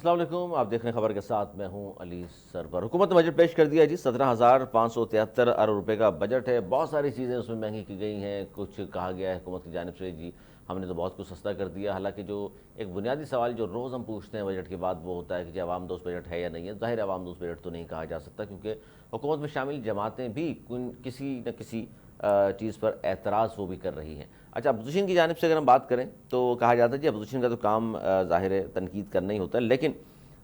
अस्सलाम वालेकुम। आप देख रहे हैं खबर के साथ, मैं हूं अली सरवर। हुकूमत ने बजट पेश कर दिया जी। 17,573 अरब रुपए का बजट है। बहुत सारी चीज़ें उसमें महंगी की गई हैं। कुछ कहा गया है हुकूमत की जानिब से जी हमने तो बहुत कुछ सस्ता कर दिया। हालांकि जो एक बुनियादी सवाल जो रोज़ हम पूछते हैं बजट के बाद वो होता है कि जी अवाम दोस्त बजट है या नहीं है। ज़ाहिर अवाम दोस्त बजट तो नहीं कहा जा सकता, क्योंकि हुकूमत में शामिल जमातें भी किसी न किसी चीज़ पर एतराज़ वो भी कर रही हैं। अच्छा, अपोजिशन की जानिब से अगर हम बात करें तो कहा जाता है जी अपोजिशन का तो काम ज़ाहिर है तनकीद करना ही होता है, लेकिन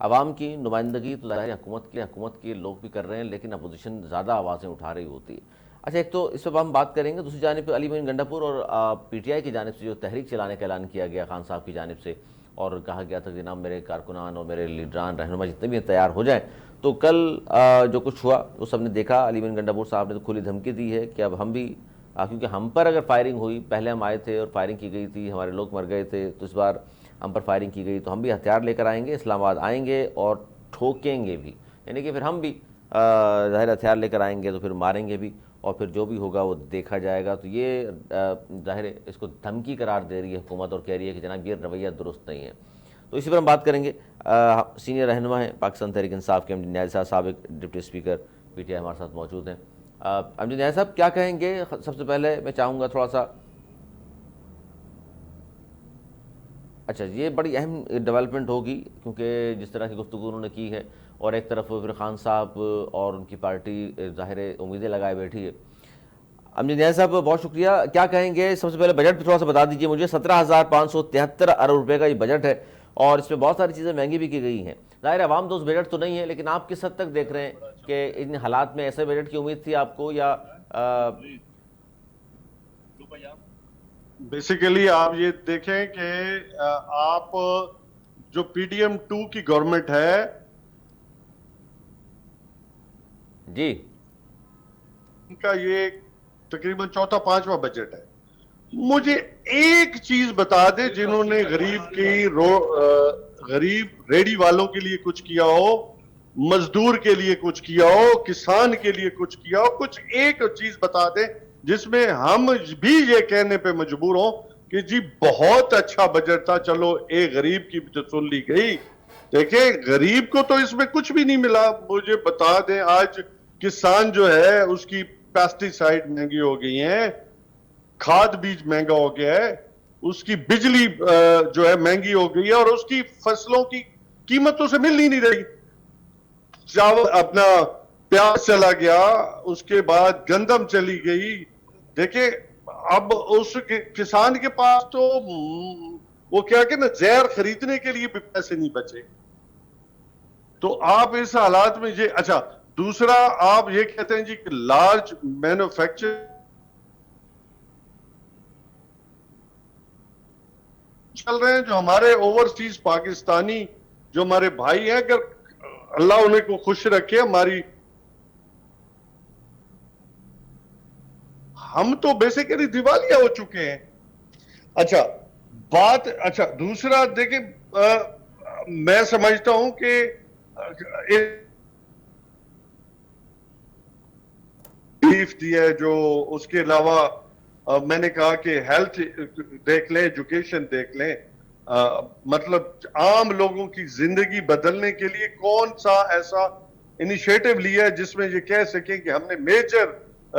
आवाम की नुमाइंदगी तो ज़ाहिर हुकूमत के लोग भी कर रहे हैं, लेकिन अपोजिशन ज़्यादा आवाज़ें उठा रही होती है। अच्छा, एक तो इस पर हम बात करेंगे। दूसरी जानिब अली मोइन गंडापुर और PTI की जानिब से जो तहरीक चलाने का ऐलान किया गया खान साहब की जानिब से, और कहा गया था कि जनाब मेरे कारकुनान और मेरे लीडरान रहनुमा जितने भी तैयार हो जाएँ। तो कल जो कुछ हुआ वो सब ने देखा। अली मोइन गंडापुर साहब ने तो खुली धमकी दी है कि अब हम भी क्योंकि हम पर अगर फायरिंग हुई, पहले हम आए थे और फायरिंग की गई थी, हमारे लोग मर गए थे, तो इस बार हम पर फायरिंग की गई तो हम भी हथियार लेकर आएंगे, इस्लामाबाद आएंगे और ठोकेंगे भी। यानी कि फिर हम भी ज़ाहिर हथियार लेकर आएंगे तो फिर मारेंगे भी, और फिर जो भी होगा वो देखा जाएगा। तो ये ज़ाहिर इसको धमकी करार दे रही है हुकूमत और कह रही है कि जनाब ये रवैया दुरुस्त नहीं है। तो इसी पर हम बात करेंगे। सीनियर रहनुमा हैं पाकिस्तान तहरीक इंसाफ के अमजद न्याज़ साहब, साबिक डिप्टी स्पीकर PTI, हमारे साथ मौजूद हैं। अमजद न्याज़ साहब क्या कहेंगे? सबसे पहले मैं चाहूँगा थोड़ा सा, अच्छा ये बड़ी अहम डेवलपमेंट होगी क्योंकि जिस तरह की गुफ्तगू उन्होंने की है, और एक तरफ फिर खान साहब और उनकी पार्टी ज़ाहिर उम्मीदें लगाए बैठी है। अमजद न्याज़ साहब बहुत शुक्रिया। क्या कहेंगे? सबसे पहले बजट पर थोड़ा सा बता दीजिए मुझे। 17,573 अरब रुपये का ये बजट है और इसमें बहुत सारी चीज़ें महंगी भी की गई हैं। ज़ाहिर अवाम दोस्त बजट तो नहीं है, लेकिन आप किस हद तक देख रहे हैं कि इन हालात में ऐसे बजट की उम्मीद थी आपको, या बेसिकली आप ये देखें कि आप जो PDM-2 की गवर्नमेंट है जी उनका ये तकरीबन चौथा पांचवा बजट है। मुझे एक चीज बता दे जिन्होंने गरीब रेडी वालों के लिए कुछ किया हो, मजदूर के लिए कुछ किया हो, किसान के लिए कुछ किया हो। कुछ एक चीज बता दे जिसमें हम भी ये कहने पे मजबूर हो कि जी बहुत अच्छा बजट था। चलो एक गरीब की तो सुन ली गई। देखिए गरीब को तो इसमें कुछ भी नहीं मिला। मुझे बता दें आज किसान जो है उसकी पेस्टिसाइड महंगी हो गई है, खाद बीज महंगा हो गया है, उसकी बिजली जो है महंगी हो गई है, और उसकी फसलों की कीमत उसे मिल ही नहीं रही। चावल अपना प्याज चला गया, उसके बाद गंदम चली गई। देखिए अब उस किसान के पास तो वो क्या कि ना जहर खरीदने के लिए भी पैसे नहीं बचे। तो आप इस हालात में ये अच्छा, दूसरा आप ये कहते हैं जी कि लार्ज मैन्युफैक्चर चल रहे हैं जो हमारे ओवरसीज पाकिस्तानी जो हमारे भाई हैं, अगर अल्लाह उन्हें को खुश रखे, हमारी हम तो बेसिकली दिवालिया हो चुके हैं। अच्छा बात, अच्छा दूसरा देखिए मैं समझता हूं कि दिया है जो, उसके अलावा मैंने कहा कि हेल्थ देख लें, एजुकेशन देख लें। मतलब आम लोगों की जिंदगी बदलने के लिए कौन सा ऐसा इनिशिएटिव लिया है जिसमें ये कह सकें कि हमने मेजर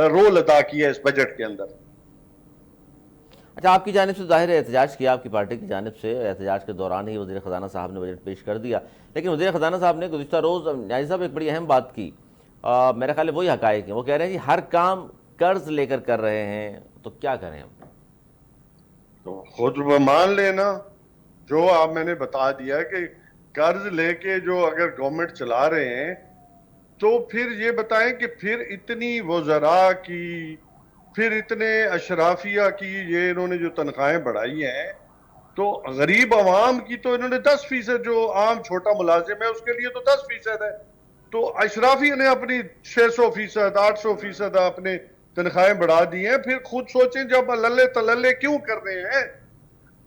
रोल अदा किया इस बजट के अंदर। अच्छा, आपकी जानिब से ज़ाहिर है एहतजाज किया आपकी पार्टी की जानिब से। एहतजाज के दौरान ही वज़ीर ख़ज़ाना साहब ने बजट पेश कर दिया, लेकिन वज़ीर ख़ज़ाना साहब ने गुज़िश्ता रोज़ न्याज़ी साहब एक बड़ी अहम बात की। मेरा ख्याल है वही हक़ाइक़ हैं। वो कह रहे हैं कि हर काम कर्ज लेकर कर रहे हैं, तो क्या करें हम? तो खुद मान लेना जो आप मैंने बता दिया कि कर्ज लेके जो अगर गवर्नमेंट चला रहे हैं, तो फिर ये बताएं कि फिर इतनी वज़रा की, फिर इतने अशराफिया की ये इन्होंने जो तनख्वाहें बढ़ाई हैं, तो गरीब आवाम की तो इन्होंने 10%, जो आम छोटा मुलाजिम है उसके लिए तो 10% है। तो अशराफिया ने अपनी 600%, 800% अपने तनख्वाहें बढ़ा दी हैं। फिर खुद सोचें जब लल्ले तलल्ले क्यों कर रहे हैं,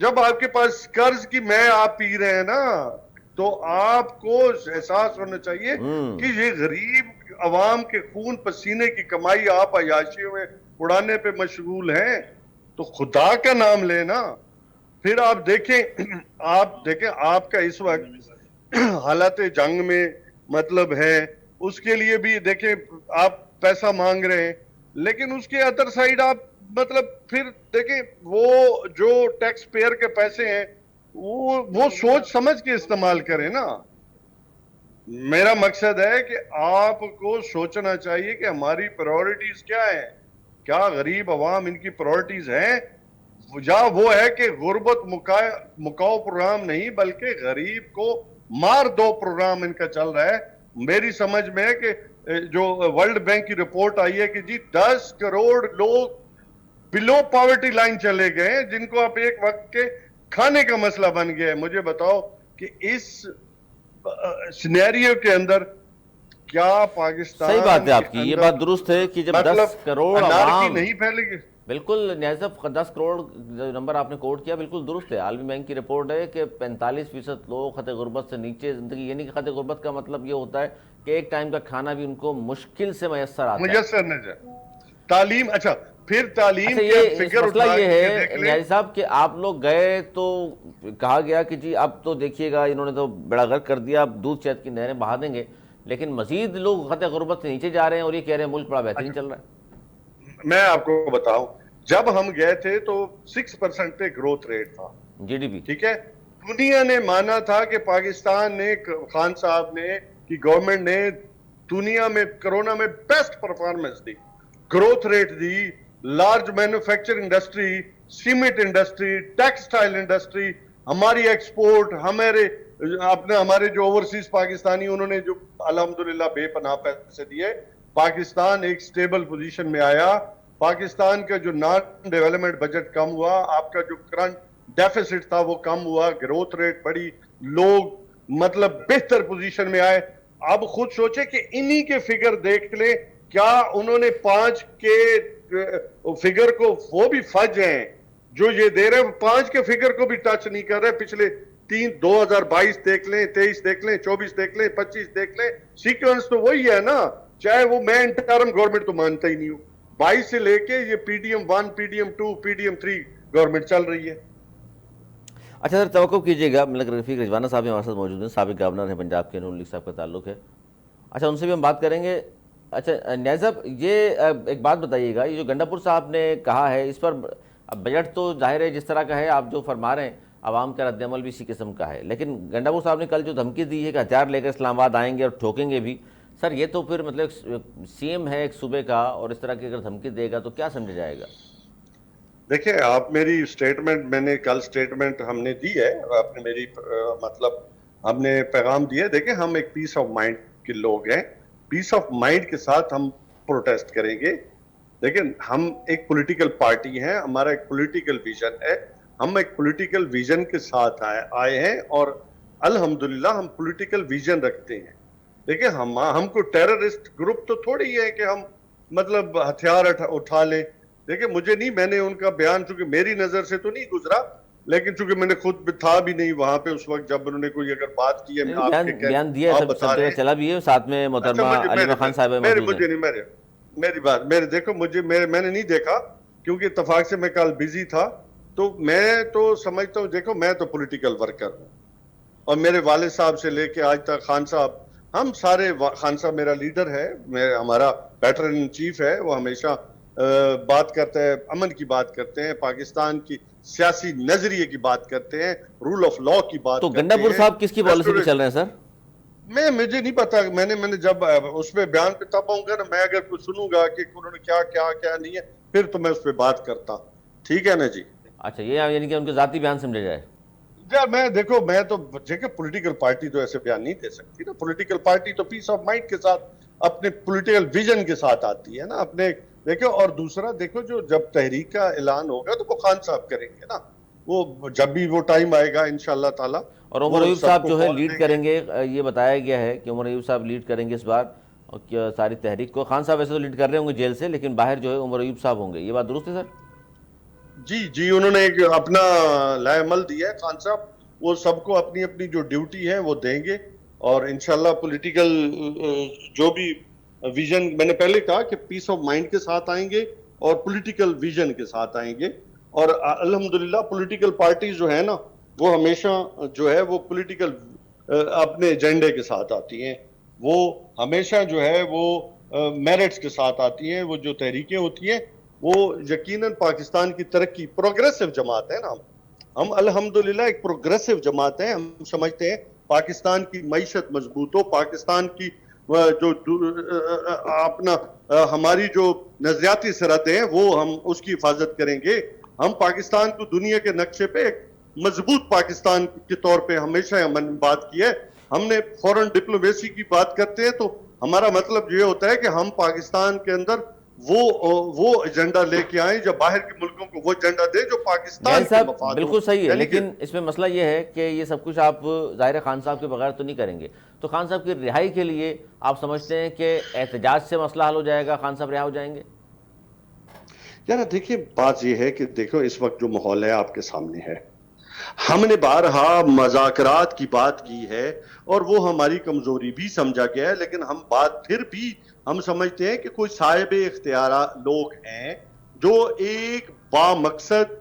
जब आपके पास कर्ज की मैं आप पी रहे हैं ना, तो आपको एहसास होना चाहिए कि ये गरीब अवाम के खून पसीने की कमाई आप अयाशियों में उड़ाने पे मशगूल हैं। तो खुदा का नाम लेना। फिर आप देखें आपका इस वक्त हालात जंग में मतलब है, उसके लिए भी देखें आप पैसा मांग रहे हैं, लेकिन उसके अदर साइड आप मतलब फिर देखें वो जो टैक्स पेयर के पैसे हैं वो सोच समझ के इस्तेमाल करें ना। मेरा मकसद है कि आपको सोचना चाहिए कि हमारी प्रायोरिटीज क्या है, क्या गरीब अवाम इनकी प्रायोरिटीज हैं, या वो है कि गुर्बत मुकाओ प्रोग्राम नहीं बल्कि गरीब को मार दो प्रोग्राम इनका चल रहा है। मेरी समझ में है कि जो वर्ल्ड बैंक की रिपोर्ट आई है कि जी 10 करोड़ लोग बिलो पॉवर्टी लाइन चले गए हैं, जिनको आप एक वक्त के खाने का मसला बन गया है। मुझे बताओ कि इस सिनेरियो के अंदर क्या सही बात पाकिस्तान है के आपकी, ये बात अंदर दुरुस्त है कि जब 10 मतलब करोड़ अनारकी आवाम, नहीं फैलेगी। बिल्कुल न्याय साहब, 10 करोड़ जो नंबर आपने कोट किया बिल्कुल दुरुस्त है। आलमी बैंक की रिपोर्ट है कि 45% लोग खत गुर्बत से नीचे ज़िंदगी, यानी कि खत गुर्बत का मतलब ये होता है कि एक टाइम का खाना भी उनको मुश्किल से मैसर आता है। मुयसर न जाए तालीम। अच्छा, फिर तालीम अच्छा, के ये आप इस फिगर मसला उठा ये के देख है लें। न्याजी साहब कि आप लोग गए तो कहा गया कि जी अब तो देखिएगा इन्होंने तो बेड़ा गर्क कर दिया, अब दूध शहद की नहरें बहा देंगे, लेकिन मजीद लोग खत गुर्बत से नीचे जा रहे हैं और ये कह रहे हैं मुल्क बड़ा बेहतरीन चल रहा है। मैं आपको बताऊं, जब हम गए थे तो 6% पे ग्रोथ रेट था। जीडीपी। ठीक है, दुनिया ने माना था कि पाकिस्तान ने, खान साहब ने, कि गवर्नमेंट ने दुनिया में कोरोना में बेस्ट परफॉर्मेंस दी, ग्रोथ रेट दी। Large manufacturing industry, cement industry, textile industry, हमारी एक्सपोर्ट, हमारे जो ओवरसीज पाकिस्तानी उन्होंने जो अल्हम्दुलिल्लाह बेपनाह पैसे दिए, पाकिस्तान एक स्टेबल पोजीशन में आया। पाकिस्तान का जो नॉन डेवलपमेंट बजट कम हुआ, आपका जो करंट डेफिसिट था वो कम हुआ, ग्रोथ रेट बढ़ी, लोग मतलब बेहतर पोजीशन में आए। अब खुद सोचे कि इन्हीं के फिगर देख ले, क्या उन्होंने 5 के फिगर को, वो भी फज हैं जो ये दे रहे हैं, 5 के फिगर को भी टच नहीं कर रहे। पिछले 2022 देख लें, 23 देख लें, 24 देख लें, 25 देख लें, सीक्वेंस तो वही है ना। चाहे वो, मैं इंटरम गवर्नमेंट तो मानता ही नहीं हूं, 22 से लेके ये PDM1, PDM2, PDM3 गवर्नमेंट चल रही है। अच्छा सर, तवक्कुफ कीजिएगा, मलिक रफ़ीक रिजवाना साहब हमारे साथ मौजूद हैं, साबिक गवर्नर हैं पंजाब के, नून लीग साहब का ताल्लुक है। अच्छा, उनसे भी हम बात करेंगे। अच्छा न्याज़ साहब, ये एक बात बताइएगा, ये जो गंडापुर साहब ने कहा है इस पर, अब बजट तो जाहिर है जिस तरह का है, आप जो फरमा रहे हैं आवाम का रद्दमल भी इसी किस्म का है, लेकिन गंडापुर साहब ने कल जो धमकी दी है कि हथियार लेकर इस्लामाबाद आएंगे और ठोकेंगे भी, सर ये तो फिर मतलब CM है एक सूबे का और इस तरह की अगर धमकी देगा तो क्या समझा जाएगा? देखिए, आप मेरी स्टेटमेंट, मैंने कल स्टेटमेंट हमने दी है, आपने मेरी मतलब हमने पैगाम दिया है। देखिए, हम एक पीस ऑफ माइंड के लोग हैं, पीस ऑफ माइंड के साथ हम प्रोटेस्ट करेंगे। लेकिन हम एक पॉलिटिकल पार्टी हैं, हमारा एक पॉलिटिकल विजन है, हम एक पॉलिटिकल विजन के साथ आए हैं और अल्हम्दुलिल्लाह हम पॉलिटिकल विजन रखते हैं। देखिए, हमको टेररिस्ट ग्रुप तो थोड़ी है कि हम मतलब हथियार उठा लें। देखिए, मुझे नहीं, मैंने उनका बयान चूंकि मेरी नजर से तो नहीं गुजरा, लेकिन चूंकि मैंने खुद भी था भी नहीं वहां पे उस वक्त जब उन्होंने कोई अगर बात की है, नहीं, आपके बयान दिया है, आप सब बता सब रहे जगह हैं। चला भी है, साथ में अच्छा, मोहतरमा मुझे अलीमा खान साहब मेरे मौजूद हैं। मुझे नहीं, मेरी बात, मेरे देखो, मैंने नहीं देखा क्योंकि इत्तेफाक से मैं कल बिजी था। तो मैं तो समझता हूँ, देखो मैं तो पॉलिटिकल वर्कर हूँ और मेरे वालिद साहब से लेके आज तक खान साहब, हम सारे, खान साहब मेरा लीडर है, हमारा वेटरन इन चीफ है, वो हमेशा बात करते हैं, अमन की बात करते हैं, पाकिस्तान की सियासी नजरिए की बात करते हैं, रूल ऑफ लॉ की बात तो करते गंडापुर हैं। साहब किसकी पॉलिसी पे चल रहे हैं सर? मुझे नहीं पता, मैंने जब उसमें बयान पे तब आऊंगा ना, मैं अगर कुछ सुनूंगा कि उन्होंने क्या क्या क्या नहीं है, फिर तो मैं उस पर बात करता। ठीक है ना जी। अच्छा, ये यानी कि उनके जाती बयान समझा जाए। यार मैं देखो, मैं तो देखो, पॉलिटिकल पार्टी तो ऐसे बयान नहीं दे सकती ना। पॉलिटिकल पार्टी तो पीस ऑफ माइंड के साथ, अपने पॉलिटिकल विजन के साथ आती है ना अपने। देखो, और दूसरा देखो, जो जब तहरीक का ऐलान होगा तो वो खान साहब करेंगे ना, वो जब भी वो टाइम आएगा इंशाल्लाह ताला और उमर वो अयूब साहब सबको जो है कॉल लीड देंगे। करेंगे, ये बताया गया है कि उमर अयूब साहब लीड करेंगे इस बार, और क्या सारी तहरीक को, खान साहब वैसे तो लीड कर रहे होंगे जेल से, लेकिन बाहर जो है उमर अयूब साहब होंगे, ये बात दुरुस्त है सर? जी जी, उन्होंने एक अपना लाएमल दिया है खान साहब, वो सबको अपनी अपनी जो ड्यूटी है वो देंगे और इंशाल्लाह पॉलिटिकल जो भी विजन, मैंने पहले कहा कि पीस ऑफ माइंड के साथ आएंगे और पॉलिटिकल विजन के साथ आएंगे। और अल्हम्दुलिल्लाह पॉलिटिकल पार्टीज जो है ना, वो हमेशा जो है वो पॉलिटिकल अपने एजेंडे के साथ आती हैं, वो हमेशा जो है वो मेरिट्स के साथ आती हैं। वो जो तहरीकें होती हैं वो यकीनन पाकिस्तान की तरक्की, प्रोग्रेसिव जमात है ना, हम अल्हम्दुलिल्लाह एक प्रोग्रेसिव जमात है। हम समझते हैं पाकिस्तान की मईशत मजबूत हो, पाकिस्तान की जो अपना हमारी जो नजरियाती सरहदें हैं वो हम उसकी हिफाजत करेंगे। हम पाकिस्तान को दुनिया के नक्शे पे एक मजबूत पाकिस्तान के तौर पे हमेशा हमने बात की है। हमने फॉरेन डिप्लोमेसी की बात करते हैं तो हमारा मतलब ये होता है कि हम पाकिस्तान के अंदर वो एजेंडा लेके आए, जब बाहर के मुल्कों को वो एजेंडा दे जो पाकिस्तान के साहब मफाद बिल्कुल सही है, लेकिन इसमें मसला ये है कि ये सब कुछ आप ज़ाहिर खान साहब के बगैर तो नहीं करेंगे। तो खान साहब की रिहाई के लिए आप समझते हैं कि एहतजाज से मसला हल हो जाएगा, खान साहब रिहा हो जाएंगे? यार देखिए, बात यह है कि देखो इस वक्त जो माहौल है आपके सामने है, हमने बारहा मज़ाकरात की बात की है और वो हमारी कमजोरी भी समझा गया है, लेकिन हम बात फिर भी हम समझते हैं कि कोई साहिब इख्तियार लोग हैं जो एक बामकसद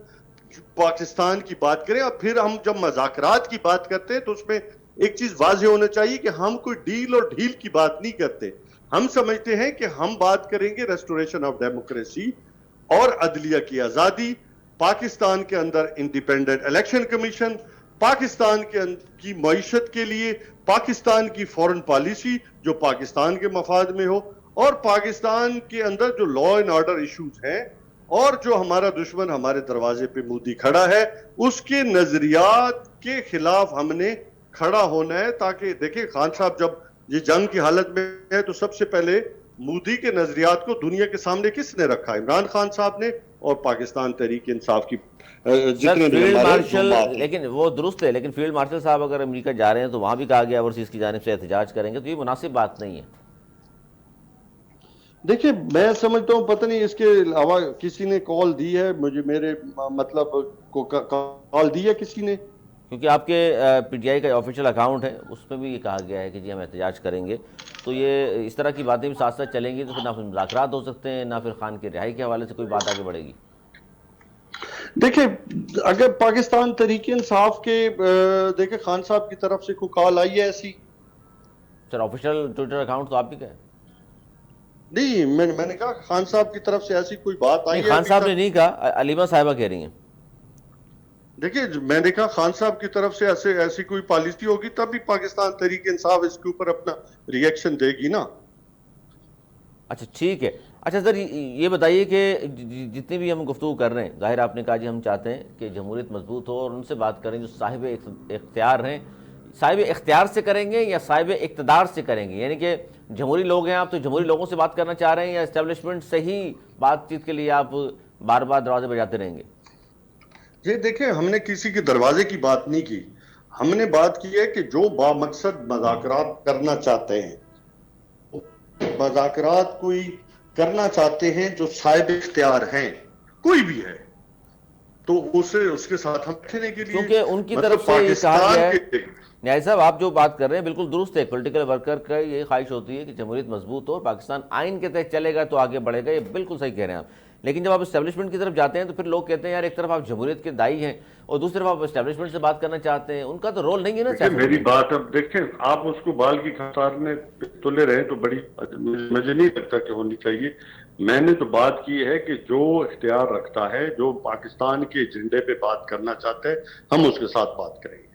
पाकिस्तान की बात करें। और फिर हम जब मज़ाकरात की बात करते हैं तो उसमें एक चीज वाज़ेह होना चाहिए कि हम कोई डील और ढील की बात नहीं करते। हम समझते हैं कि हम बात करेंगे रेस्टोरेशन ऑफ डेमोक्रेसी और अदलिया की आजादी, पाकिस्तान के अंदर इंडिपेंडेंट इलेक्शन कमीशन, पाकिस्तान की मईशत के लिए पाकिस्तान की फॉरेन पॉलिसी जो पाकिस्तान के मफाद में हो, और पाकिस्तान के अंदर जो लॉ एंड ऑर्डर इश्यूज हैं और जो हमारा दुश्मन हमारे दरवाजे पे मोदी खड़ा है उसके नजरियात के खिलाफ हमने खड़ा होना है। ताकि देखिए खान साहब जब ये जंग की हालत में है तो सबसे पहले मोदी के नजरियात को दुनिया के सामने किसने रखा? इमरान खान साहब ने और पाकिस्तान तहरीक इंसाफ की जितने भी फील्ड हमारे मार्शल, जुम्मात हैं। लेकिन वो दुरुस्त है, लेकिन फील्ड मार्शल साहब अगर अमेरिका जा रहे हैं तो वहाँ भी कहा गया ओवरसीज़ की जानिब से एहतजाज करेंगे, तो ये मुनासिब बात नहीं है। देखिए मैं समझता हूँ पता नहीं इसके अलावा किसी ने कॉल दी है मुझे, मेरे मतलब को कॉल दी है किसी ने? क्योंकि आपके पीटीआई का ऑफिशियल अकाउंट है, उसमें भी ये कहा गया है कि जी हम एहतजाज करेंगे। तो ये इस तरह की बातें भी साथ साथ चलेंगी तो फिर ना फिर मुज़ाकरात हो सकते हैं, ना फिर खान की रिहाई के हवाले से कोई बात आगे बढ़ेगी। देखिए अगर पाकिस्तान तहरीक इंसाफ के देखिए खान साहब की तरफ से कोई कॉल आई है ऐसी? सर ऑफिशियल ट्विटर अकाउंट तो आप ही का है। नहीं, मैंने कहा खान साहब की तरफ से ऐसी कोई बात आई नहीं, है खान अभी साहब ने तक? नहीं कहा, अलीमा साहिबा कह रही हैं। देखिए मैंने कहा खान साहब की तरफ से ऐसी कोई पॉलिसी होगी तभी पाकिस्तान तहरीक इंसाफ इसके ऊपर अपना रिएक्शन देगी ना। अच्छा ठीक है। अच्छा सर ये बताइए कि जितनी भी हम गुफ्तगू कर रहे हैं, ज़ाहिर आपने कहा जी हम चाहते हैं कि जमहूरियत मजबूत हो और उनसे बात करें जो साहिब इख्तियार हैं। साहिब इख्तियार से करेंगे या साहिब इक़्तिदार से करेंगे? यानी कि जमहूरी लोग हैं आप, तो जमहूरी लोगों से बात करना चाह रहे हैं या इस्टेब्लिशमेंट से ही बातचीत के लिए आप बार बार दरवाजे बजाते रहेंगे? ये देखिए हमने किसी के दरवाजे की बात नहीं की, हमने बात की है कि जो बामकसद मज़ाकरात करना चाहते हैं, मज़ाकरात कोई करना चाहते हैं जो साहिब इख्तियार हैं, कोई भी है, तो उसे उसके साथ हम खेलने के लिए क्योंकि उनकी मतलब तरफ से ये कहा पाकिस्तान गया है। के न्याय साहब आप जो बात कर रहे हैं बिल्कुल दुरुस्त है। पॉलिटिकल वर्कर का ये ख्वाहिश होती है कि जमहूरियत मजबूत हो, पाकिस्तान आइन के तहत चलेगा तो आगे बढ़ेगा, ये बिल्कुल सही कह रहे हैं आप। लेकिन जब आप इस्टेब्लिशमेंट की तरफ जाते हैं तो फिर लोग कहते हैं यार एक तरफ आप जमहूरियत के दाई हैं और दूसरी तरफ आप इस्टेब्लिशमेंट से बात करना चाहते हैं, उनका तो रोल नहीं है ना। देखिए मेरी बात अब देखें, आप उसको बाल की खसारने तुले रहे तो बड़ी मुझे नहीं लगता कि होनी चाहिए। मैंने तो बात की है कि जो इख्तियार रखता है, जो पाकिस्तान के एजेंडे पे बात करना चाहता है, हम उसके साथ बात करेंगे।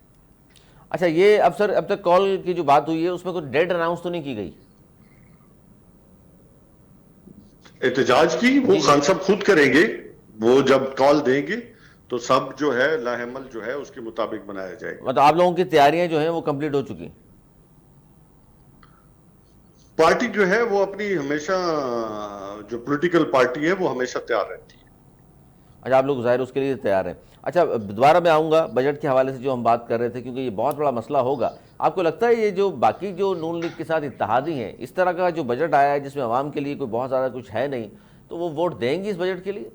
अच्छा ये अब सर अब तक कॉल की जो बात हुई है उसमें कोई डेट अनाउंस तो नहीं की गई? एहतजाज की वो खान साहब खुद करेंगे, वो जब कॉल देंगे तो सब जो है लाहेमल जो है उसके मुताबिक बनाया जाएगा। मतलब आप लोगों की तैयारियां जो हैं वो कंप्लीट हो चुकी? पार्टी जो है वो अपनी हमेशा, जो पॉलिटिकल पार्टी है वो हमेशा तैयार रहती है। अच्छा आप लोग ज़ाहिर उसके लिए तैयार हैं। अच्छा दोबारा मैं आऊँगा बजट के हवाले से जो हम बात कर रहे थे, क्योंकि ये बहुत बड़ा मसला होगा। आपको लगता है ये जो बाकी जो नून लीग के साथ इत्तेहादी हैं, इस तरह का जो बजट आया है जिसमें आवाम के लिए कोई बहुत ज़्यादा कुछ है नहीं, तो वो वोट देंगी इस बजट के लिए?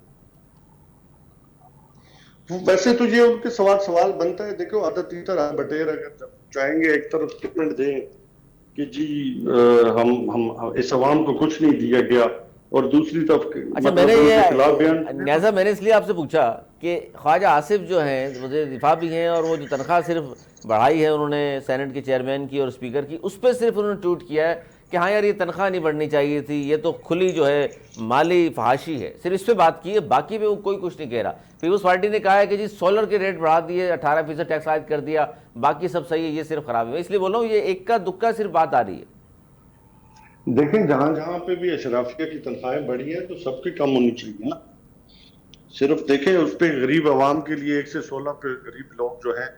वैसे तो ये उनके सवाल बनता है। देखो आदत तरह बटेर अगर जब चाहेंगे एक तरफ स्टेटमेंट दें कि जी हम इस अवाम को कुछ नहीं दिया गया, और दूसरी तरफ अच्छा, मतलब मैंने उनके खिलाफ बयान। ये न्याजा मैंने इसलिए आपसे पूछा कि ख्वाजा आसिफ जो हैं वज़ीर दिफा भी हैं, और वो जो तनख्वाह सिर्फ बढ़ाई है उन्होंने सेनेट के चेयरमैन की और स्पीकर की, उस पर सिर्फ उन्होंने ट्वीट किया है कि हाँ यार ये तनख्वाह नहीं बढ़नी चाहिए थी, ये तो खुली जो है माली फहाशी है, सिर्फ इस पर बात की है, बाकी पे वो कोई कुछ नहीं कह रहा। पीपल्स पार्टी ने कहा है कि जी सोलर के रेट बढ़ा दिए, 18% टैक्स आयद कर दिया, बाकी सब सही है, ये सिर्फ खराब है। इसलिए बोल रहा हूँ ये इक्का दुक्का सिर्फ बात आ रही है। देखें, जहां जहां पे भी अशराफिया की तनख्वाहें बढ़ी हैं तो सबकी कम होनी चाहिए ना। सिर्फ देखें उस पे गरीब आवाम के लिए 1 से 16 पे गरीब लोग जो हैं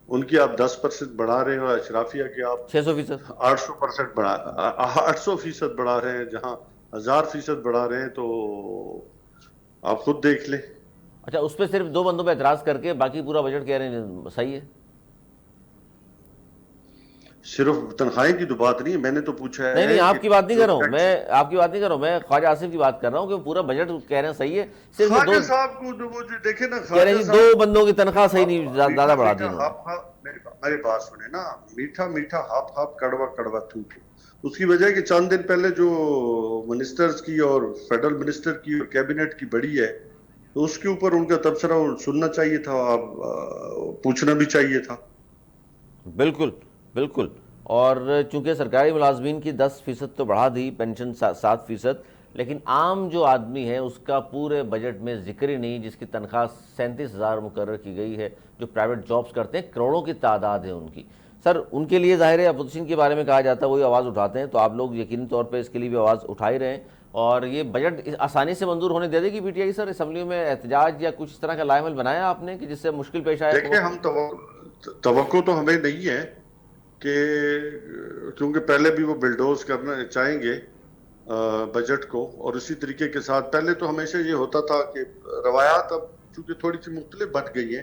उनकी आप 10% बढ़ा रहे हो, अशराफिया की आप 600%। 800% बढ़ा 800% बढ़ा रहे हैं, जहां 1000% बढ़ा रहे हैं, तो आप खुद देख लें। अच्छा, उस पर सिर्फ 2 बंदों पे एतराज़ करके बाकी पूरा बजट कह रहे हैं सही है। सिर्फ तनख्वाही की तो बात नहीं है, मैंने तो पूछा नहीं नहीं, है कि आपकी बात नहीं जो कर रहा हूँ टैक्स। मैं, आपकी बात नहीं कर रहा हूँ मैं, ख्वाजा आसिफ की बात कर रहा हूँ कि वो पूरा बजट कह रहे हैं सही है, सिर्फ ये दो ख्वाजा साहब को वो जो देखे ना, कह रहे ख्वाजा हैं जी साहब 2 बंदों की तनख्वाह सही आप नहीं, मीठा ज़्यादा बढ़ा दी मीठा उन्होंने। हाफ हाफ मेरी बात सुने ना। मीठा मीठा हाफ हाफ कड़वा कड़वा थूक। उसकी वजह है कि चंद दिन पहले जो मिनिस्टर्स की और फेडरल मिनिस्टर की और कैबिनेट की बड़ी है, तो उसके ऊपर उनका तबसरा सुनना चाहिए था, आप पूछना भी चाहिए था। बिल्कुल बिल्कुल। और चूंकि सरकारी मुलाजमीन की 10% तो बढ़ा दी, पेंशन 7%, लेकिन आम जो आदमी है उसका पूरे बजट में जिक्र ही नहीं, जिसकी तनख्वाह 37,000 मुकर्रर की गई है, जो प्राइवेट जॉब्स करते हैं, करोड़ों की तादाद है उनकी। सर उनके लिए जाहिर है अपोजिशन के बारे में कहा जाता है, वही आवाज़ उठाते हैं, तो आप लोग यकीनी तौर पर इसके लिए भी आवाज़ उठा ही रहे हैं। और ये बजट आसानी से मंजूर होने दे देगी पीटीआई सर? असेंबली में एहतजाज या कुछ इस तरह का लाएमल बनाया आपने कि जिससे मुश्किल पेश आए देखिए, हुकूमत हम तवक्को तो हमें नहीं है कि, क्योंकि पहले भी वो बिल्डोज करना चाहेंगे बजट को, और उसी तरीके के साथ पहले तो हमेशा ये होता था कि रवायात अब चूंकि थोड़ी सी मुख्तलिफ बन गई है,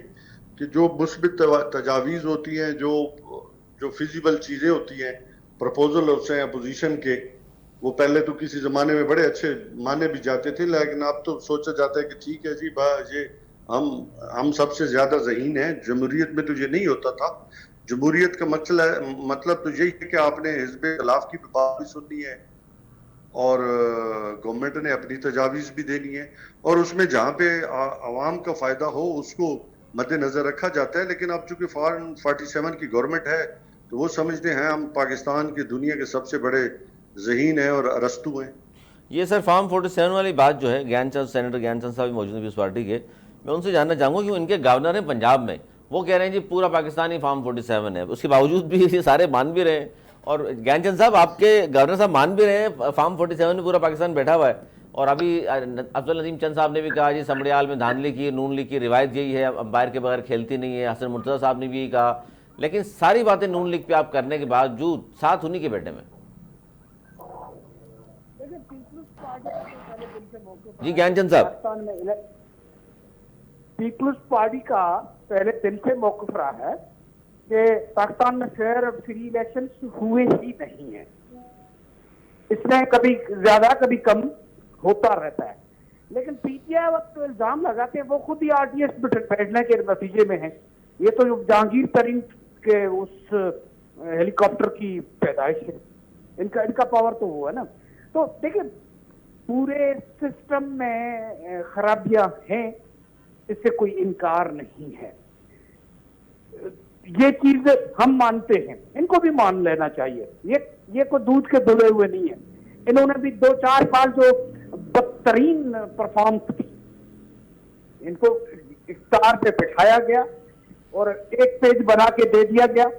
कि जो मुस्बित तजावीज़ होती हैं, जो जो फिजिबल चीज़ें होती हैं, प्रपोजल होते हैं अपोजिशन के, वो पहले तो किसी ज़माने में बड़े अच्छे माने भी जाते थे, लेकिन अब तो सोचा जाता है कि ठीक है जी, ये हम हम सबसे ज़्यादा ज़हीन हैं। जमहूरियत में तो ये नहीं होता था। जमहूरियत का मतलब तो यही है कि आपने हिज़्ब इख्तिलाफ की भी बात भी सुननी है, और गवर्नमेंट ने अपनी तजावीज़ भी देनी है, और उसमें जहाँ पे आवाम का फ़ायदा हो उसको मद्देनज़र रखा जाता है। लेकिन अब चूंकि फॉरेन 47 की गवर्नमेंट है, तो वो समझते हैं हम पाकिस्तान की दुनिया के सबसे बड़े ज़हीन हैं और अरस्तू हैं। ये सर फार्म 47 वाली बात जो है, ज्ञानचंद, सेनेटर ज्ञानचंद साहब भी मौजूद हैं पीपल्स पार्टी के, मैं उनसे जानना चाहूँगा कि उनके गवर्नर हैं पंजाब में, वो कह रहे हैं जी पूरा पाकिस्तान ही फार्म 47 है, उसके बावजूद भी ये सारे मान भी रहे हैं। और ज्ञानचंद साहब, आपके गवर्नर साहब मान भी रहे हैं फार्म 47 में पूरा पाकिस्तान बैठा हुआ है। और अभी अब्दुल नजीम चंद साहब ने भी कहा जी समड़ियाल में धांधली की, नून लीग की रिवायत यही है, अंपायर के बगैर खेलती नहीं है। हसन मुर्तज़ा साहब ने भी यही कहा। लेकिन सारी बातें नून लीग पे आप करने के बावजूद साथ उन्हीं के बैठे में। जी ज्ञानचंद साहब। पाकिस्तान में पीपल्स पार्टी का पहले दिन से मौकफ रहा है कि पाकिस्तान में फेयर और फ्री इलेक्शन हुए ही नहीं है। इसमें कभी ज्यादा कभी कम होता रहता है। लेकिन पीटीआई वक्त तो इल्जाम लगाते हैं वो खुद ही आरटीएस बैठने के नतीजे में है। ये तो जहांगीर तरीन के उस हेलीकॉप्टर की पैदाइश है। इनका पावर तो वो है ना। तो देखिए, पूरे सिस्टम में खराबियां हैं, इससे कोई इनकार नहीं है। ये चीज हम मानते हैं, इनको भी मान लेना चाहिए। ये कोई दूध के धुले हुए नहीं है। इन्होंने भी 2-4 साल जो बदतरीन परफॉर्मेंस की, इनको इफ्तार पे बिठाया गया और एक पेज बना के दे दिया गया।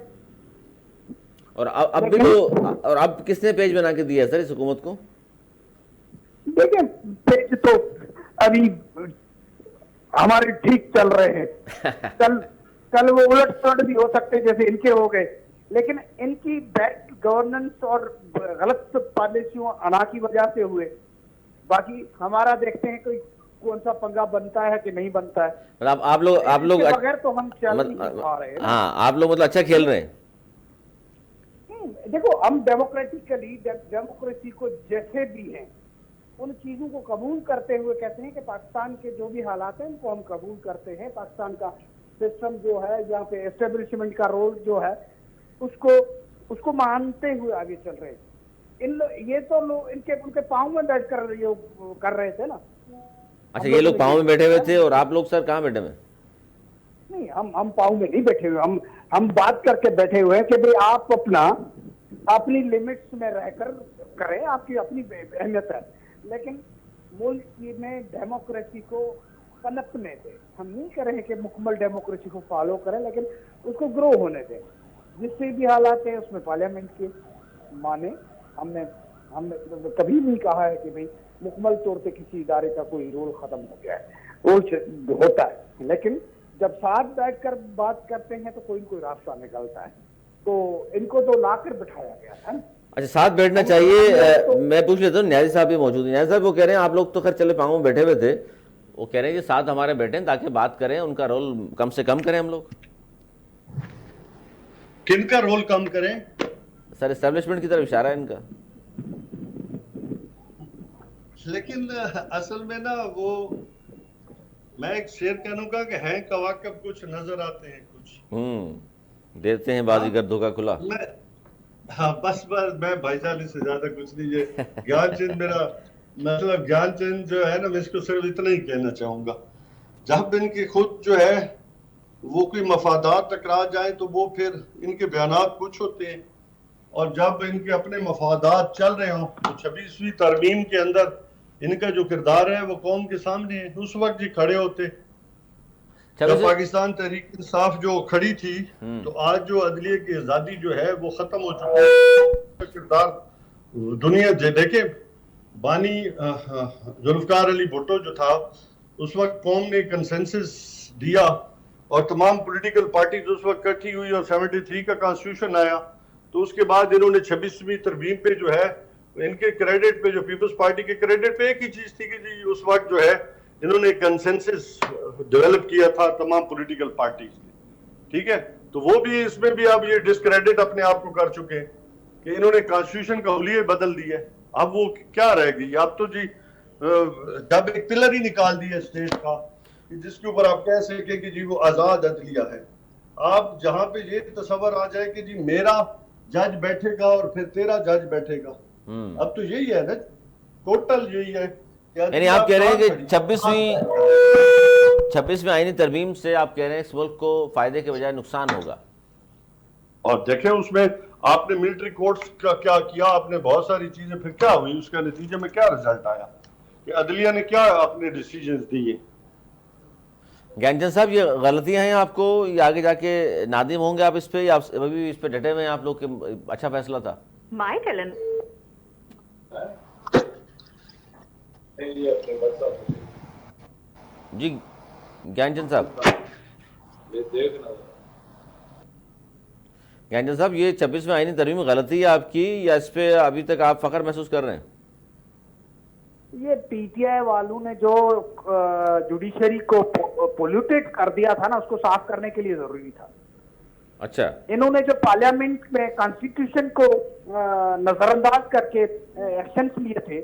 और अब भी तो, और अब किसने पेज बना के दिया सर इस हुकूमत को? देखिए, पेज तो अभी हमारे ठीक चल रहे हैं। कल वो उलट पुलट भी हो सकते जैसे इनके हो गए। लेकिन इनकी बैड गवर्नेंस और गलत पॉलिसियों अना की वजह से हुए। बाकी हमारा देखते हैं कोई कौन सा पंगा बनता है कि नहीं बनता है। मतलब आप लोग बगैर तो हम चल नहीं पा रहे हैं। हाँ, आप लोग मतलब अच्छा खेल रहे हैं। देखो, हम डेमोक्रेटिकली डेमोक्रेसी को जैसे भी हैं उन चीजों को कबूल करते हुए कहते हैं कि पाकिस्तान के जो भी हालात हैं उनको हम कबूल करते हैं। पाकिस्तान का सिस्टम जो है, यहाँ पे एस्टेब्लिशमेंट का रोल जो है, उसको मानते हुए आगे चल रहे हैं। ये तो लोग इनके उनके पाँव में बैठ कर ये कर रहे थे ना। अच्छा, ये लोग पाँव में बैठे हुए थे और आप लोग सर कहाँ बैठे हुए? नहीं, हम पाँव में नहीं बैठे हुए, हम बात करके बैठे हुए हैं कि भाई आप अपनी लिमिट्स में रहकर करें, आपकी अपनी अहमियत है, लेकिन मुल्क में डेमोक्रेसी को पनपने दें। हम नहीं कह रहे हैं कि मुकम्मल डेमोक्रेसी को फॉलो करें, लेकिन उसको ग्रो होने दें। जिससे भी हालात है उसमें पार्लियामेंट के माने। हमने कभी नहीं कहा है कि भाई मुकम्मल तौर पे किसी इदारे का कोई रोल खत्म हो गया है, वो होता है, लेकिन जब साथ बैठकर बात करते हैं तो कोई न कोई रास्ता निकलता है। तो इनको तो लाकर बिठाया गया था। अच्छा, साथ बैठना चाहिए। मैं पूछ लेता हूँ, न्याजी साहब भी मौजूद हैं। न्याजी साहब वो कह रहे हैं आप लोग तो खैर चले पाँव में बैठे हुए थे, वो कह रहे हैं कि साथ हमारे बैठे ताकि बात करें, उनका रोल कम से कम करें हम लोग। किनका रोल कम करें? सर एस्टेब्लिशमेंट की तरफ इशारा है इनका। लेकिन असल में ना वो, मैं एक शेर कहूंगा कि हैं कवाकब कुछ नजर आते हैं कुछ। देते हैं बाजीगर धोखा खुला। हाँ बस मैं भाईजान से ज्यादा कुछ नहीं है। ज्ञानचंद मेरा मतलब ज्ञानचंद जो है ना, मैं इसको सिर्फ इतना ही कहना चाहूंगा, जब इनके खुद जो है वो कोई मफादात टकरा जाए तो वो फिर इनके बयानात कुछ होते हैं, और जब इनके अपने मफादात चल रहे हों तो 26वीं तरमीम के अंदर इनका जो किरदार है वो कौम के सामने है। उस वक्त जी खड़े होते जब पाकिस्तान तहरीक इंसाफ जो खड़ी थी, तो आज जो अदलिया की आजादी जो है वो खत्म हो चुकी है। किरदार दुनिया देखे, बानी जुल्फकार अली भुट्टो जो था, उस वक्त कौम ने कंसेंसस दिया और तमाम पॉलिटिकल पार्टीज उस वक्त इकट्ठी हुई और 73 का कॉन्स्टिट्यूशन आया। तो उसके बाद इन्होंने 26वीं तरमीम पे जो है इनके क्रेडिट पे, जो पीपल्स पार्टी के क्रेडिट पे एक ही चीज थी कि जी उस वक्त जो है इन्होंने कंसेंसस डेवलप किया था तमाम पॉलिटिकल पार्टीज ने, ठीक है। तो वो भी इसमें भी अब ये डिस्क्रेडिट अपने आप को कर चुके हैं कि इन्होंने कॉन्स्टिट्यूशन का हुलिये बदल दिया। अब वो क्या रह गई? अब तो जी जब एक पिलर ही निकाल दिया स्टेट का जिसके ऊपर आप कह सके कि जी वो आजाद अदलिया है। आप जहां पे ये तस्वर आ जाए कि जी मेरा जज बैठेगा और फिर तेरा जज बैठेगा, अब तो यही है ना, टोटल यही है। यानी आप कह रहे हैं कि 26वीं आईनी तरमीम से आप कह रहे हैं इस मुल्क को फायदे के बजाय नुकसान होगा। और देखें उसमें आपने मिलिट्री कोर्ट्स का क्या किया, आपने बहुत सारी चीजें, फिर क्या हुई, उसका नतीजे में क्या रिजल्ट आया कि अदलिया ने क्या अपने डिसीजंस दिए। ज्ञानचंद साहब, ये गलतियां हैं आपको, ये आगे जाके नादिम होंगे आप इस पे, या अभी इस पे डटे हुए हैं आप लोग के अच्छा फैसला था? माय टैलेंट जी ज्ञानचंद साहब, ज्ञानचंद साहब, ये 26वीं आईनी तरमीम में गलती है आपकी, या इस पे अभी तक आप फख्र महसूस कर रहे हैं? ये पीटीआई वालों ने जो जुडिशरी को पोल्यूटेड कर दिया था ना, उसको साफ करने के लिए जरूरी था। अच्छा, इन्होंने जो पार्लियामेंट में कॉन्स्टिट्यूशन को नजरअंदाज करके एक्शंस लिए थे,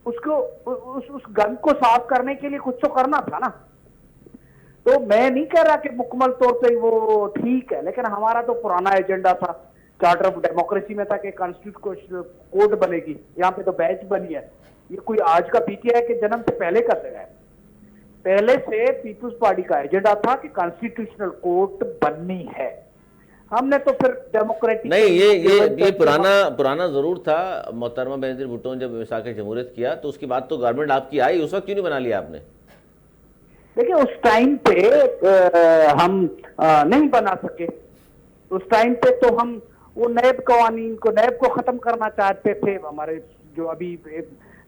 उसको उस गन को साफ करने के लिए कुछ तो करना था ना। तो मैं नहीं कह रहा कि मुकम्मल तौर पे वो ठीक है, लेकिन हमारा तो पुराना एजेंडा था, चार्टर ऑफ डेमोक्रेसी में था कि कॉन्स्टिट्यूशन कोड बनेगी, यहाँ पे तो बैच बनी है। ये कोई आज का पीटीआई के जन्म से पहले का है, पहले से पीपल्स पार्टी का एजेंडा था कि कॉन्स्टिट्यूशनल कोर्ट बननी है। हमने तो फिर डेमोक्रेटिक नहीं, ये पुराना जरूर था। मोहतरमा बेनजीर भुट्टो ने जब मिसाक जमहूरियत किया तो उसके बाद तो गवर्नमेंट आपकी आई, उस वक्त क्यों नहीं बना लिया आपने? देखिए उस टाइम पे हम नहीं बना सके। उस टाइम पे तो हम वो नैब कवानीन को, नैब को खत्म करना चाहते थे। हमारे जो अभी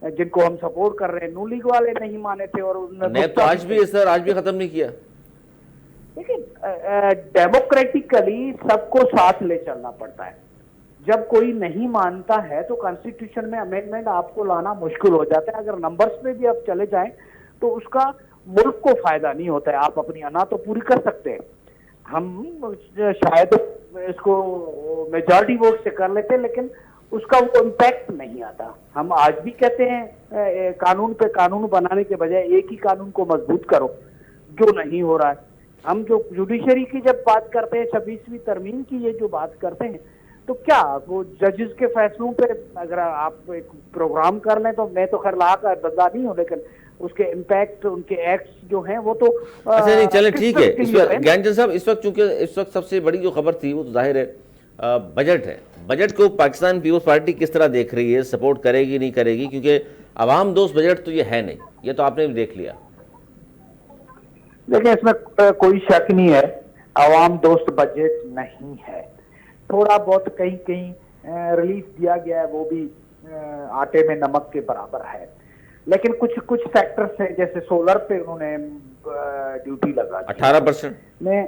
जिनको हम सपोर्ट कर रहे हैं, नू लीग वाले नहीं माने थे, और नैब तो आज भी सर, आज भी खत्म नहीं किया। लेकिन डेमोक्रेटिकली सबको साथ ले चलना पड़ता है। जब कोई नहीं मानता है तो कॉन्स्टिट्यूशन में अमेंडमेंट आपको लाना मुश्किल हो जाता है। अगर नंबर्स में भी आप चले जाएं तो उसका मुल्क को फायदा नहीं होता है। आप अपनी अना तो पूरी कर सकते हैं, हम शायद इसको मेजॉरिटी वोट से कर लेते हैं, लेकिन उसका वो इम्पैक्ट नहीं आता। हम आज भी कहते हैं कानून पे कानून बनाने के बजाय एक ही कानून को मजबूत करो, जो नहीं हो रहा है। हम जो जुडिशरी की जब बात करते हैं, 26वीं तरमीम की ये जो बात करते हैं, तो क्या वो जजेस के फैसलों पे अगर आप एक प्रोग्राम कर लें, तो मैं तो खैर ला का बंदा नहीं हूँ, लेकिन उसके इम्पैक्ट, उनके एक्ट्स जो हैं वो तो अच्छा नहीं चले ठीक है। crystal इस clear वक्त है। ज्ञानचंद साहब, इस वक्त चूंकि इस वक्त सबसे बड़ी जो खबर थी वो तो जाहिर है बजट है। बजट को पाकिस्तान पीपल्स पार्टी किस तरह देख रही है, सपोर्ट करेगी नहीं करेगी, क्योंकि अवाम दोस्त बजट तो ये है नहीं, ये तो आपने भी देख लिया। देखिए, इसमें कोई शक नहीं है, आवाम दोस्त बजट नहीं है। थोड़ा बहुत कहीं कहीं रिलीफ दिया गया है, वो भी आटे में नमक के बराबर है। लेकिन कुछ कुछ सेक्टर्स हैं, जैसे सोलर पे उन्होंने ड्यूटी लगा दी। 18% मैं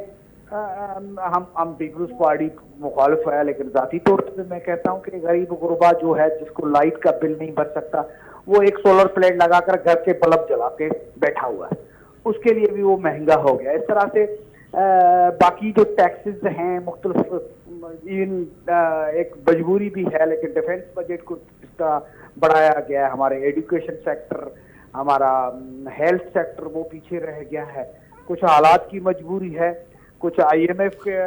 हम पीपल्स पार्टी मुखालिफ है, लेकिन जाती तौर पे मैं कहता हूँ कि गरीब गुरबा जो है, जिसको लाइट का बिल नहीं भर सकता, वो एक सोलर प्लेट लगाकर घर के बल्ब जला के बैठा हुआ है, उसके लिए भी वो महंगा हो गया। इस तरह से बाकी जो टैक्सेस हैं मुख्तलिफ, इवन एक मजबूरी भी है, लेकिन डिफेंस बजट को इस तरह बढ़ाया गया है। हमारे एजुकेशन सेक्टर, हमारा हेल्थ सेक्टर वो पीछे रह गया है। कुछ हालात की मजबूरी है, कुछ IMF के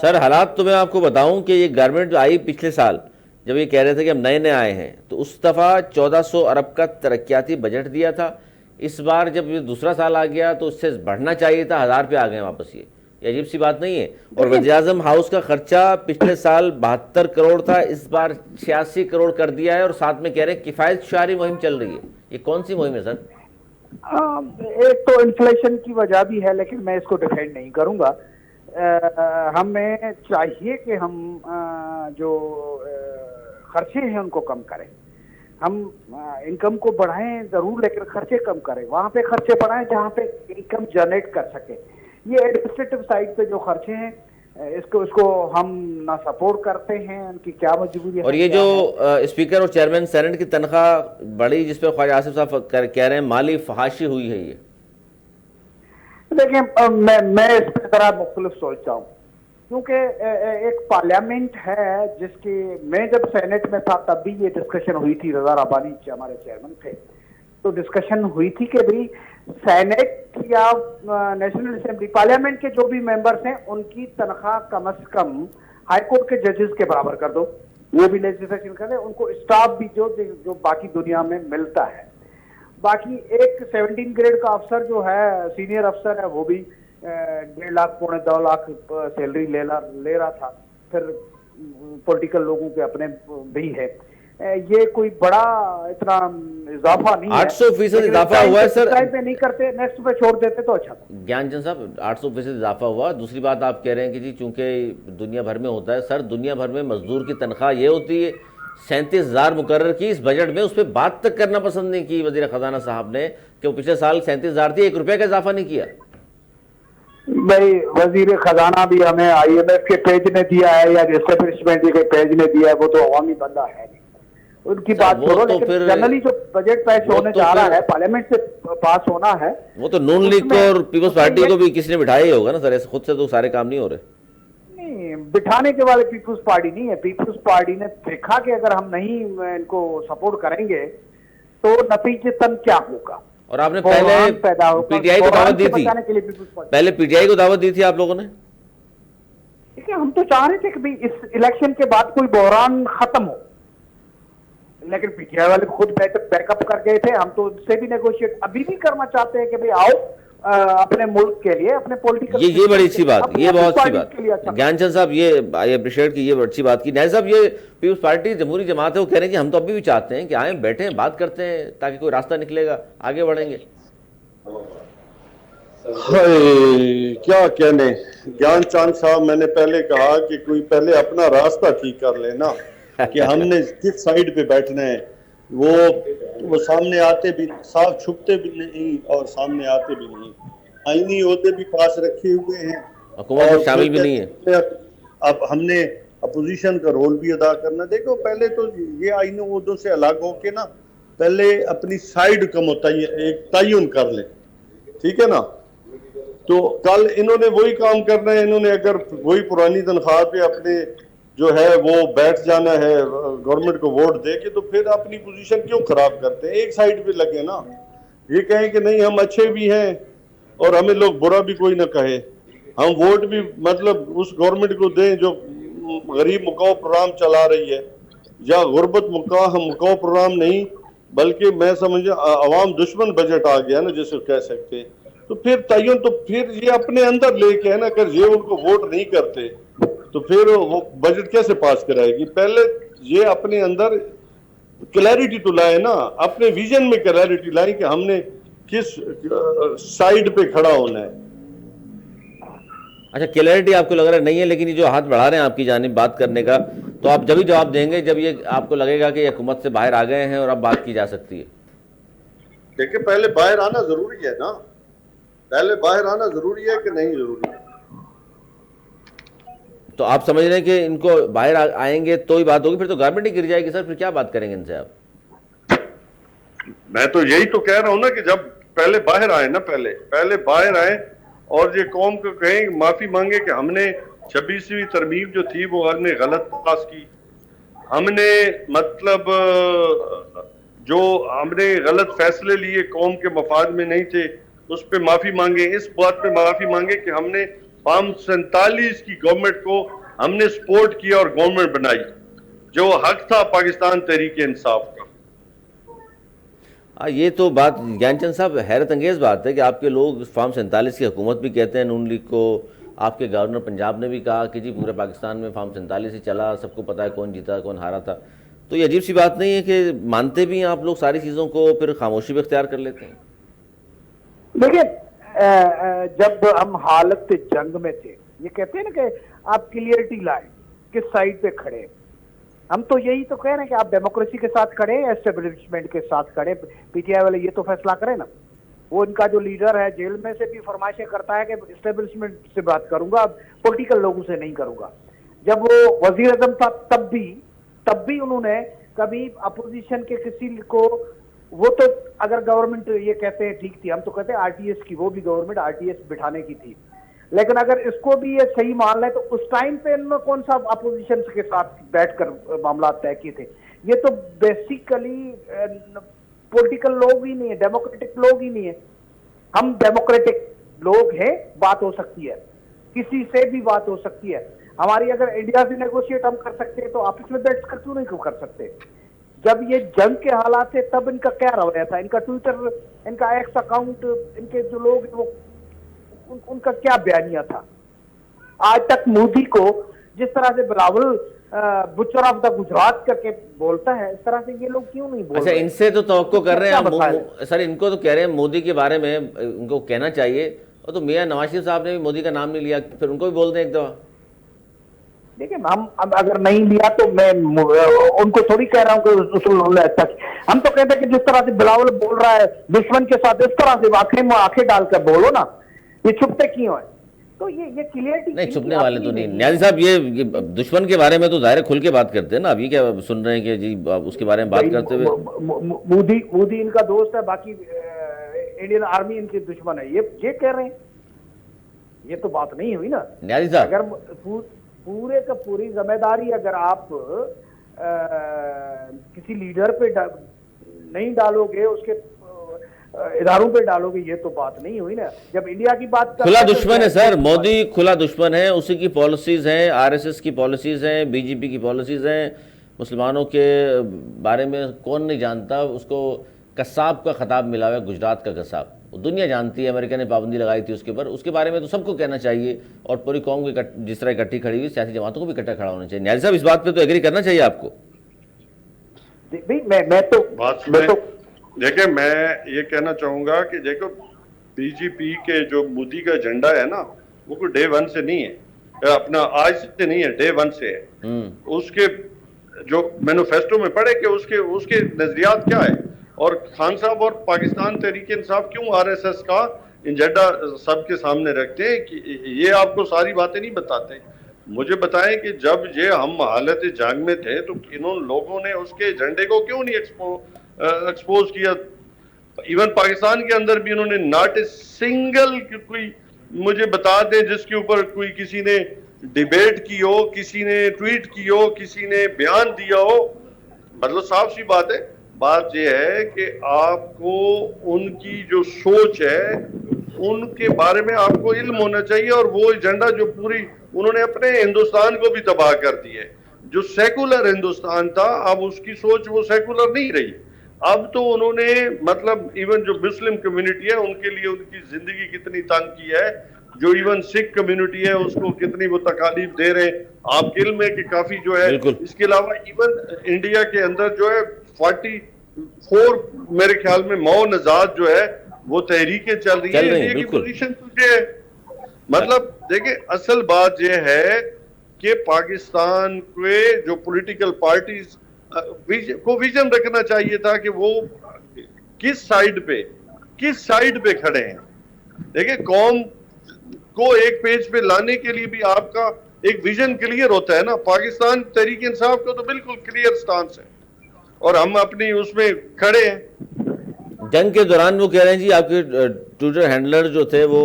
सर हालात तो मैं आपको बताऊं कि ये गवर्नमेंट जो आई पिछले साल, जब ये कह रहे थे कि हम नए नए आए हैं, तो उस दफ़ा 1400 अरब का तरक्याती बजट दिया था। इस बार जब ये दूसरा साल आ गया तो उससे बढ़ना चाहिए था, 1000 पे आ गए वापस। ये अजीब सी बात नहीं है। और वज़ीर-ए-आज़म हाउस का खर्चा पिछले साल 72 करोड़ था, इस बार 86 करोड़ कर दिया है, और साथ में कह रहे हैं किफ़ायत शारी मुहिम चल रही है। ये कौन सी मुहिम है सर? एक तो इन्फ्लेशन की वजह भी है, लेकिन मैं इसको डिफेंड नहीं करूंगा। हमें चाहिए कि हम जो खर्चे हैं उनको कम करें। हम इनकम को बढ़ाएं जरूर, लेकिन खर्चे कम करें। वहां पे खर्चे बढ़ाएं जहां पे इनकम जनरेट कर सके। ये एडमिनिस्ट्रेटिव साइड पे जो खर्चे हैं, इसको हम ना सपोर्ट करते हैं, उनकी क्या मजबूरी है। और ये जो स्पीकर और चेयरमैन सेनेट की तनख्वाह बढ़ी, जिस पर ख्वाजा आसिफ साहब कह रहे हैं माली फहाशी हुई है, ये देखिए, मैं इस पर जरा मुख्तलिफ सोचता हूँ, क्योंकि एक पार्लियामेंट है जिसकी, मैं जब सेनेट में था तब भी ये डिस्कशन हुई थी, रजा रब्बानी हमारे चेयरमैन थे, तो डिस्कशन हुई थी कि भाई सेनेट या नेशनल असेंबली, पार्लियामेंट के जो भी मेंबर्स हैं उनकी तनख्वाह कम से कम हाई कोर्ट के जजेस के बराबर कर दो, वो भी लेजिस्लेशन करें, उनको स्टाफ भी जो बाकी दुनिया में मिलता है। बाकी एक 17 ग्रेड का अफसर जो है, सीनियर अफसर है, वो भी 1.5 लाख पौने 2 लाख सैलरी ले रहा था। फिर पॉलिटिकल लोगों के अपने भी है। ये कोई बड़ा इतना इजाफा नहीं है। 800% इजाफा हुआ है सर। टाइम पे नहीं करते, नेक्स्ट पे छोड़ देते तो अच्छा था। ज्ञानचंद साहब, 800% इजाफा हुआ। दूसरी बात आप कह रहे हैं कि जी चूंकि दुनिया भर में होता है। सर दुनिया भर में मजदूर की तनख्वाह ये होती है 37,000 मुकर्रर की। इस बजट में उस पर बात तक करना पसंद नहीं की वजीर खजाना साहब ने कि वो पिछले साल 37,000 थी, 1 रुपये का इजाफा नहीं किया। भाई वजीर खजाना भी हमें IMF के पेज ने दिया है या एस्टेब्लिशमेंट के पेज ने दिया है, वो तो अवामी बंदा है नहीं, उनकी बात छोड़ो। तो लेकिन फिर जनरली जो बजट पेश होने जा रहा है, पार्लियामेंट से पास होना है, वो तो नून लीग को और पीपल्स पार्टी को भी किसी ने बिठाया ही होगा ना सर, ऐसे खुद से तो सारे काम नहीं हो रहे। नहीं, बिठाने के वाले पीपल्स पार्टी नहीं है। पीपल्स पार्टी ने देखा कि अगर हम नहीं इनको सपोर्ट करेंगे तो नतीजतन क्या होगा। और आपने पहले PTI को दावत दी थी, पहले PTI को दावत दी थी आप लोगों ने। देखिए, हम तो चाह रहे थे कि भाई इस इलेक्शन के बाद कोई बहरान खत्म हो, लेकिन PTI वाले खुद बैकअप कर गए थे। हम तो उनसे भी नेगोशिएट अभी भी करना चाहते हैं कि भाई आओ अपने मुल्क के लिए, अपने पॉलिटिकल, ये बड़ी अच्छी बात, ये बहुत अच्छी बात। ज्ञानचंद साहब, ये आई अप्रिशिएट की, ये अच्छी बात की। नायब साहब, ये पीपल्स पार्टी जमहूरी जमात है, वो कह रहे हैं कि हम तो अभी भी चाहते हैं कि आए बैठे बात करते हैं ताकि कोई रास्ता निकलेगा, आगे बढ़ेंगे। क्या कहने ज्ञानचंद साहब, मैंने पहले कहा कि कोई पहले अपना रास्ता ठीक कर लेना कि हमने किस साइड पे बैठना है। वो सामने आते भी, साफ छुपते भी नहीं और सामने आते भी नहीं, आईनी ओहदे भी पास रखे हुए हैं, हुकूमत में शामिल भी नहीं है। अब हमने अपोजिशन का रोल भी अदा करना। देखो, पहले तो ये आईनी ओहदों से अलग हो के ना, पहले अपनी साइड का एक तयन कर ले, ठीक है ना। तो कल इन्होंने वही काम करना है। इन्होंने अगर वही पुरानी तनख्वाह पे अपने जो है वो बैठ जाना है गवर्नमेंट को वोट दे के, तो फिर अपनी पोजीशन क्यों खराब करते हैं। एक साइड पे लगे ना, ये कहें कि नहीं हम अच्छे भी हैं और हमें लोग बुरा भी कोई ना कहे, हम वोट भी मतलब उस गवर्नमेंट को दें जो गरीब मुकाओ प्रोग्राम चला रही है, या गुर्बत मुकाओ प्रोग्राम नहीं, बल्कि मैं समझ अवाम दुश्मन बजट आ गया ना जिसको कह सकते हैं, तो फिर तयन तो फिर ये अपने अंदर लेके है ना, अगर ये उनको वोट नहीं करते तो फिर वो बजट कैसे पास कराएगी? पहले ये अपने अंदर क्लैरिटी तो लाए ना, अपने विजन में क्लैरिटी लाए कि हमने किस साइड पे खड़ा होना है। अच्छा, क्लैरिटी आपको लग रहा है नहीं है, लेकिन ये जो हाथ बढ़ा रहे हैं आपकी जानिब बात करने का, तो आप जब ही जवाब देंगे जब ये आपको लगेगा कि ये हुकूमत से बाहर आ गए हैं और अब बात की जा सकती है। देखिए, पहले बाहर आना जरूरी है ना, पहले बाहर आना जरूरी है कि नहीं जरूरी है? तो आप समझ रहे हैं कि इनको बाहर आएंगे तो ही बात होगी, फिर तो गवर्नमेंट ही गिर जाएगी सर, फिर क्या बात करेंगे इनसे आप? मैं तो यही तो कह रहा हूं ना कि जब पहले बाहर आए ना, पहले बाहर आए और ये कौम को कहें, माफी मांगे कि हमने 26वीं तरमीम जो थी वो हमने गलत पास की, हमने मतलब जो हमने गलत फैसले लिए कौम के मफाद में नहीं थे, उस पर माफी मांगे। इस बात पे माफी मांगे कि हमने फॉर्म 47 की गवर्नमेंट को हमने सपोर्ट किया और गवर्नमेंट बनाई, जो हक था पाकिस्तान तहरीक इंसाफ का। ये तो बात ज्ञानचंद साहब हैरत अंगेज़ बात है कि आपके लोग फॉर्म 47 की हुकूमत भी कहते हैं नून लीग को। आपके गवर्नर पंजाब ने भी कहा कि जी पूरे पाकिस्तान में फॉर्म 47 ही चला, सबको पता है कौन जीता कौन हारा था। तो ये अजीब सी बात नहीं है कि मानते भी हैं आप लोग सारी चीज़ों को, फिर खामोशी भी इख्तियार कर लेते हैं? देखिए, जब हम हालत जंग में थे, ये कहते हैं ना कि आप क्लियरिटी लाए किस साइड पे खड़े हैं। हम तो यही तो कह रहे हैं कि आप डेमोक्रेसी के साथ खड़े हैं, एस्टेब्लिशमेंट के साथ खड़े। पीटीआई वाले ये तो फैसला करें ना। वो इनका जो लीडर है जेल में से भी फरमाइशें करता है कि एस्टेब्लिशमेंट से बात करूंगा, पॉलिटिकल लोगों से नहीं करूंगा। जब वो वजीर आजम था तब भी उन्होंने कभी अपोजिशन के किसी को, वो तो अगर गवर्नमेंट ये कहते हैं ठीक थी, हम तो कहते हैं आरटीएस की, वो भी गवर्नमेंट आरटीएस बिठाने की थी, लेकिन अगर इसको भी ये सही मान ले तो उस टाइम पे इन्होंने कौन सा अपोजिशन के साथ बैठकर मामला तय किए थे? ये तो बेसिकली पॉलिटिकल लोग ही नहीं है, डेमोक्रेटिक लोग ही नहीं है। हम डेमोक्रेटिक लोग हैं, बात हो सकती है, किसी से भी बात हो सकती है। हमारी अगर इंडिया से नेगोशिएट हम कर सकते हैं तो आपस में बैठ कर क्यों नहीं कर सकते? जब ये जंग के हालात थे तब इनका क्या रवैया था? इनका ट्विटर, इनका एक्स अकाउंट, इनके जो लोग वो उनका क्या बयानिया था? आज तक मोदी को जिस तरह से Bilawal butcher of the Gujarat करके बोलता है, इस तरह से ये लोग क्यों नहीं बोल अच्छा, रहे? इनसे तो तवक्को कर रहे हैं सर, इनको तो कह रहे हैं मोदी के बारे में उनको कहना चाहिए, और तो मियां नवाज शरीफ साहब ने भी मोदी का नाम नहीं लिया, फिर उनको भी बोल दें एक दफा। देखिए, हम अगर नहीं लिया तो मैं उनको थोड़ी कह रहा हूँ कि तक हम तो कहते हैं कि जिस तरह से बिलावल बोल रहा है दुश्मन के साथ, इस तरह से आंखें डालकर बोलो ना, ये छुपते क्यों है? तो ये क्लियरिटी नहीं, छुपने वाले तो नहीं। न्याजी साहब, ये दुश्मन के बारे में तो जाहिर खुल के बात करते हैं ना, अभी क्या सुन रहे हैं कि जी उसके बारे में बात करते हुए मोदी इनका दोस्त है, बाकी इंडियन आर्मी इनके दुश्मन है, ये कह रहे हैं। ये तो बात नहीं हुई ना न्याजी साहब। अगर पूरे का पूरी जिम्मेदारी अगर आप किसी लीडर पे नहीं डालोगे, उसके इदारों पे डालोगे, ये तो बात नहीं हुई ना। जब इंडिया की बात खुला दुश्मन है सर, मोदी खुला दुश्मन है, उसी की पॉलिसीज हैं, आरएसएस की पॉलिसीज हैं, बीजेपी की पॉलिसीज हैं। मुसलमानों के बारे में कौन नहीं जानता, उसको कसाब का खिताब मिला हुआ है, गुजरात का कसाब, दुनिया जानती है। अमेरिका ने पाबंदी लगाई थी उसके ऊपर, उसके बारे में तो सबको कहना चाहिए, और पूरी कौम की जिस तरह इकट्ठी खड़ी हुई, सियासी जमातों को भी इकट्ठा खड़ा होना चाहिए। न्याजी साहब, इस बात पे तो एग्री करना चाहिए आपको। देखिए, मैं ये कहना चाहूंगा कि देखो, बीजेपी के जो मोदी का एजेंडा है ना, वो कोई डे 1 से नहीं है, अपना आज से नहीं है, डे 1 से है। उसके जो मैनिफेस्टो में पढ़े कि उसके नजरियात क्या है, और खान साहब और पाकिस्तान तहरीक इंसाफ क्यों आरएसएस का एजेंडा सबके सामने रखते हैं, कि ये आपको सारी बातें नहीं बताते। मुझे बताएं कि जब ये हम हालत जंग में थे तो इन लोगों ने उसके एजेंडे को क्यों नहीं एक्सपोज किया? इवन पाकिस्तान के अंदर भी उन्होंने नॉट ए सिंगल कोई मुझे बता दें जिसके ऊपर कोई किसी ने डिबेट की हो, किसी ने ट्वीट की हो, किसी ने बयान दिया हो। मतलब साफ सी बात है, बात यह है कि आपको उनकी जो सोच है उनके बारे में आपको इल्म होना चाहिए, और वो एजेंडा जो पूरी उन्होंने अपने हिंदुस्तान को भी तबाह कर दिया है। जो सेकुलर हिंदुस्तान था, अब उसकी सोच वो सेकुलर नहीं रही। अब तो उन्होंने मतलब इवन जो मुस्लिम कम्युनिटी है उनके लिए उनकी जिंदगी कितनी तंग की है, जो इवन सिख कम्युनिटी है उसको कितनी वो तकालीफ दे रहे हैं, आपके इल्म है कि काफी जो है। बिल्कुल। इसके अलावा इवन इंडिया के अंदर जो है 44 मेरे ख्याल में मौन आजाद जो है वो तहरीकें चल रही है इंडिया की बिल्कुल। पोजीशन तुझे है। मतलब देखिए, असल बात यह है कि पाकिस्तान के जो पॉलिटिकल पार्टीज को विजन रखना चाहिए था कि वो किस साइड पे खड़े हैं। देखिए, कौम को एक पेज पे लाने के लिए भी आपका एक विजन क्लियर होता है ना। पाकिस्तान तहरीक इंसाफ को तो बिल्कुल क्लियर स्टांस है और हम अपनी उसमें खड़े हैं। जंग के दौरान वो कह रहे हैं जी आपके ट्विटर हैंडलर जो थे वो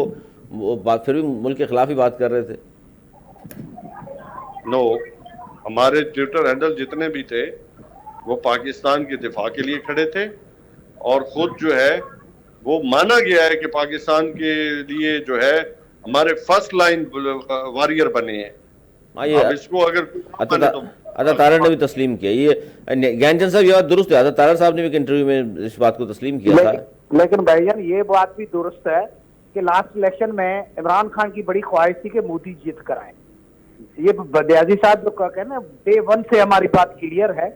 फिर भी मुल्क के खिलाफ ही बात कर रहे थे। नो, हमारे ट्विटर हैंडल जितने भी थे वो पाकिस्तान के दिफा के लिए खड़े थे और खुद जो है वो माना गया है कि पाकिस्तान के लिए जो है हमारे फर्स्ट लाइन वॉरियर बने हैं। अब इसको अगर अता तारड़ ने भी तस्लीम किया। ये ज्ञानचंद साहब ये बात दुरुस्त है, अता तारड़ साहब ने भी एक इंटरव्यू में इस बात को तस्लीम किया था। लेकिन भाईजान ये बात भी दुरुस्त है कि लास्ट इलेक्शन में इमरान खान की बड़ी ख्वाहिश थी कि मोदी जीत कर आए। ये बदियाजी साहब जो कहते हैं ना, डे 1 से हमारी बात क्लियर है,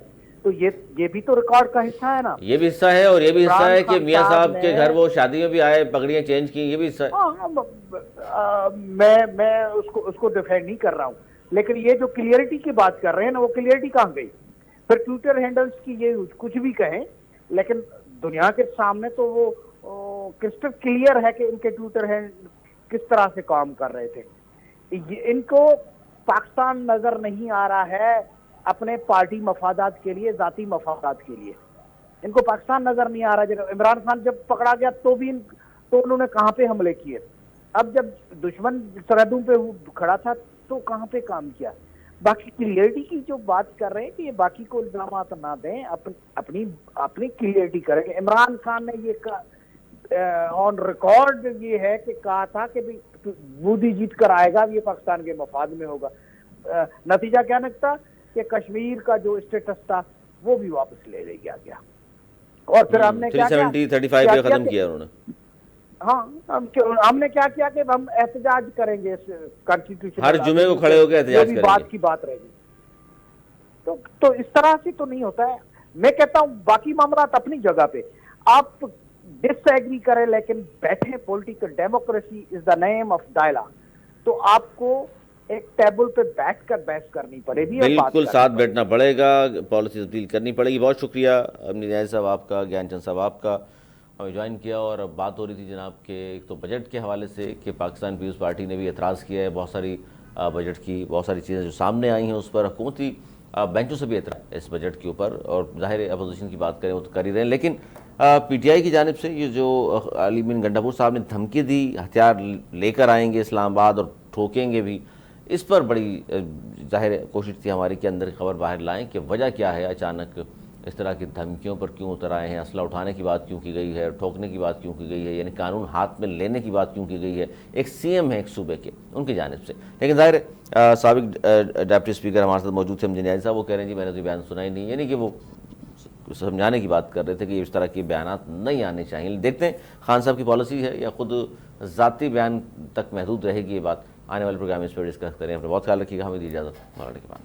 तो ये भी तो रिकॉर्ड का हिस्सा है ना। ये भी हिस्सा है और ये भी हिस्सा है कि मियां साहब के घर वो शादी में भी आए, पगड़ियां चेंज की, ये भी हिस्सा है। मैं उसको डिफेंड नहीं कर रहा हूँ, लेकिन ये जो क्लियरिटी की बात कर रहे हैं ना, वो क्लियरिटी कहाँ गई? फिर ट्विटर हैंडल्स की ये कुछ भी कहें, लेकिन दुनिया के सामने तो वो क्रिस्टल क्लियर है कि इनके ट्विटर हैंड किस तरह से काम कर रहे थे। इनको पाकिस्तान नजर नहीं आ रहा है अपने पार्टी मफादात के लिए, जाती मफादात के लिए। इनको पाकिस्तान नजर नहीं आ रहा। जब इमरान खान जब पकड़ा गया तो उन्होंने कहाँ पे हमले किए? अब जब दुश्मन सरहदों पे खड़ा था तो कहाँ पे काम किया? बाकी क्लियरिटी की जो बात कर रहे हैं कि ये बाकी को इल्जामात ना दें, अपनी क्लियरिटी करें। इमरान खान ने ये ऑन रिकॉर्ड ये है कि कहा था कि मोदी जीत कर आएगा, ये पाकिस्तान के मफाद में होगा। नतीजा क्या निकला कि कश्मीर का जो स्टेटस था वो भी वापस ले लिया गया। और फिर हमने 370-35 पे खत्म किया उन्होंने। हाँ, हमने क्या किया कि हम एहतजाज करेंगे इस कॉन्स्टिट्यूशन, हर जुमे को खड़े होकर एहतजाज करेंगे। बात की बात रहेगी। तो इस तरह से तो नहीं होता है। मैं कहता हूं बाकी मामला अपनी जगह पे, आप डिसएग्री करें लेकिन बैठे। Political democracy is the name of dialogue. तो आपको एक टेबल पे बैठकर बहस करनी पड़ेगी, बिल्कुल साथ बैठना पड़ेगा, पॉलिसी तब्दील करनी पड़ेगी। बहुत शुक्रिया अमनी न्याय साहब आपका, ज्ञानचंद साहब आपका, हमें ज्वाइन किया। और अब बात हो रही थी जनाब के एक तो बजट के हवाले से कि पाकिस्तान पीपल्स पार्टी ने भी एतराज़ किया है बहुत सारी बजट की बहुत सारी चीज़ें जो सामने आई हैं उस पर। हुकूमती बेंचों से भी एतराज़ इस बजट के ऊपर, और ज़ाहिर अपोजिशन की बात करें वो तो कर ही रहे हैं। लेकिन PTI की जानिब से ये जो अली बिन गंडापुर साहब ने धमकी दी, हथियार लेकर आएंगे इस्लामाबाद और ठोकेंगे भी, इस पर बड़ी ज़ाहिर कोशिश थी हमारी कि अंदर खबर बाहर लाएं कि वजह क्या है, अचानक इस तरह की धमकियों पर क्यों उतर आए हैं, असला उठाने की बात क्यों की गई है, ठोकने की बात क्यों की गई है, यानी कानून हाथ में लेने की बात क्यों की गई है। एक CM है एक सूबे के, उनकी जानिब से। लेकिन ज़ाहिर साबिक डिप्टी स्पीकर हमारे साथ मौजूद थे अमजद साहब, वो कह रहे हैं जी मैंने तो बयान सुना ही नहीं, यानी कि वो समझाने की बात कर रहे थे कि इस तरह के बयान नहीं आने चाहिए। देखते हैं खान साहब की पॉलिसी है या खुद ज़ाती बयान तक महदूद रहेगी ये बात। आने वाले प्रोग्राम में इस पर डिस्कस करें। अपना बहुत ख्याल रखिएगा। हमें दी इजाज़त, के बाद।